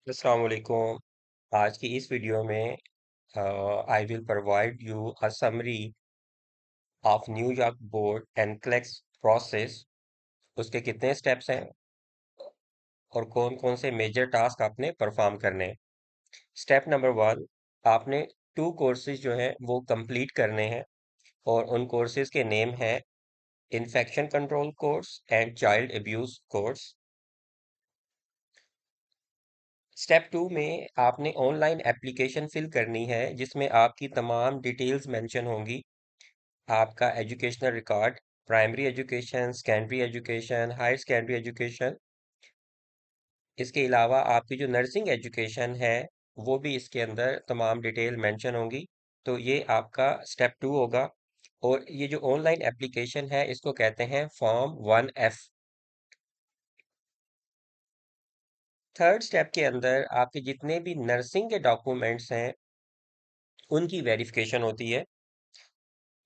अस्सलाम वालेकुम। आज की इस वीडियो में I will provide you a summary of New York board NCLEX process. उसके कितने स्टेप्स हैं और कौन कौन से मेजर टास्क आपने परफॉर्म करने हैं। स्टेप नंबर वन, आपने टू कोर्सेज जो हैं वो कंप्लीट करने हैं और उन कोर्सेज के नेम है infection control course and child abuse course. Step two में आपने ऑनलाइन एप्लीकेशन फिल करनी है जिसमें आपकी तमाम डिटेल्स मेंशन होंगी। आपका educational record, primary education, secondary education, higher secondary education. इसके अलावा आपकी जो नर्सिंग एजुकेशन है वो भी इसके अंदर तमाम डिटेल मेंशन होंगी। तो ये आपका स्टेप टू होगा। और ये जो ऑनलाइन एप्लीकेशन है इसको कहते हैं फॉर्म 1F। थर्ड स्टेप के अंदर आपके जितने भी नर्सिंग के डॉक्यूमेंट्स हैं उनकी वेरिफिकेशन होती है।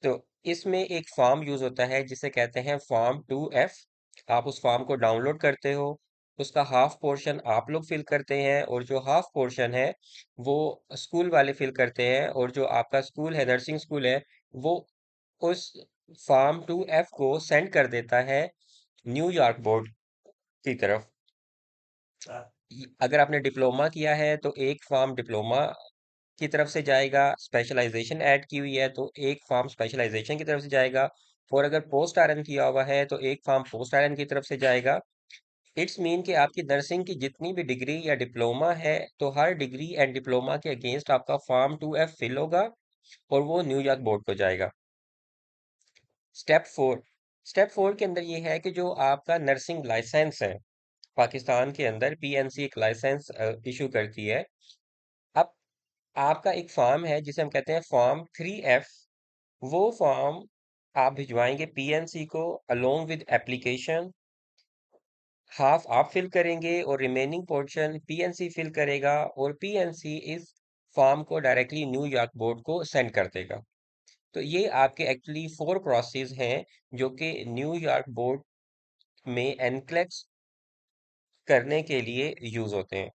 तो इसमें एक फॉर्म यूज होता है जिसे कहते हैं फॉर्म 2F। आप उस फॉर्म को डाउनलोड करते हो, उसका हाफ पोर्शन आप लोग फिल करते हैं और जो हाफ पोर्शन है वो स्कूल वाले फिल करते हैं, और जो आपका स्कूल है, नर्सिंग स्कूल है, वो उस फॉर्म 2F को सेंड कर देता है न्यूयॉर्क बोर्ड की तरफ। अगर आपने डिप्लोमा किया है तो एक फॉर्म डिप्लोमा की तरफ से जाएगा, स्पेशलाइजेशन ऐड की हुई है तो एक फॉर्म स्पेशलाइजेशन की तरफ से जाएगा, और अगर पोस्ट आरएन किया हुआ है तो एक फॉर्म पोस्ट आरएन की तरफ से जाएगा। इट्स मीन कि आपकी नर्सिंग की जितनी भी डिग्री या डिप्लोमा है तो हर डिग्री एंड डिप्लोमा के अगेंस्ट आपका फॉर्म 2F फिल होगा और वो न्यूयॉर्क बोर्ड को जाएगा। स्टेप फोर, स्टेप फोर के अंदर ये है कि जो आपका नर्सिंग लाइसेंस है, पाकिस्तान के अंदर पीएनसी एक लाइसेंस इशू करती है। अब आपका एक फॉर्म है जिसे हम कहते हैं फॉर्म 3F। वो फॉर्म आप भिजवाएंगे पीएनसी को अलोंग विद एप्लीकेशन। हाफ आप फिल करेंगे और रिमेनिंग पोर्शन पीएनसी फिल करेगा, और पीएनसी इस फॉर्म को डायरेक्टली न्यूयॉर्क बोर्ड को सेंड कर देगा। तो ये आपके एक्चुअली फोर प्रोसेस हैं जो कि न्यूयॉर्क बोर्ड में एनक्लेक्स करने के लिए यूज होते हैं।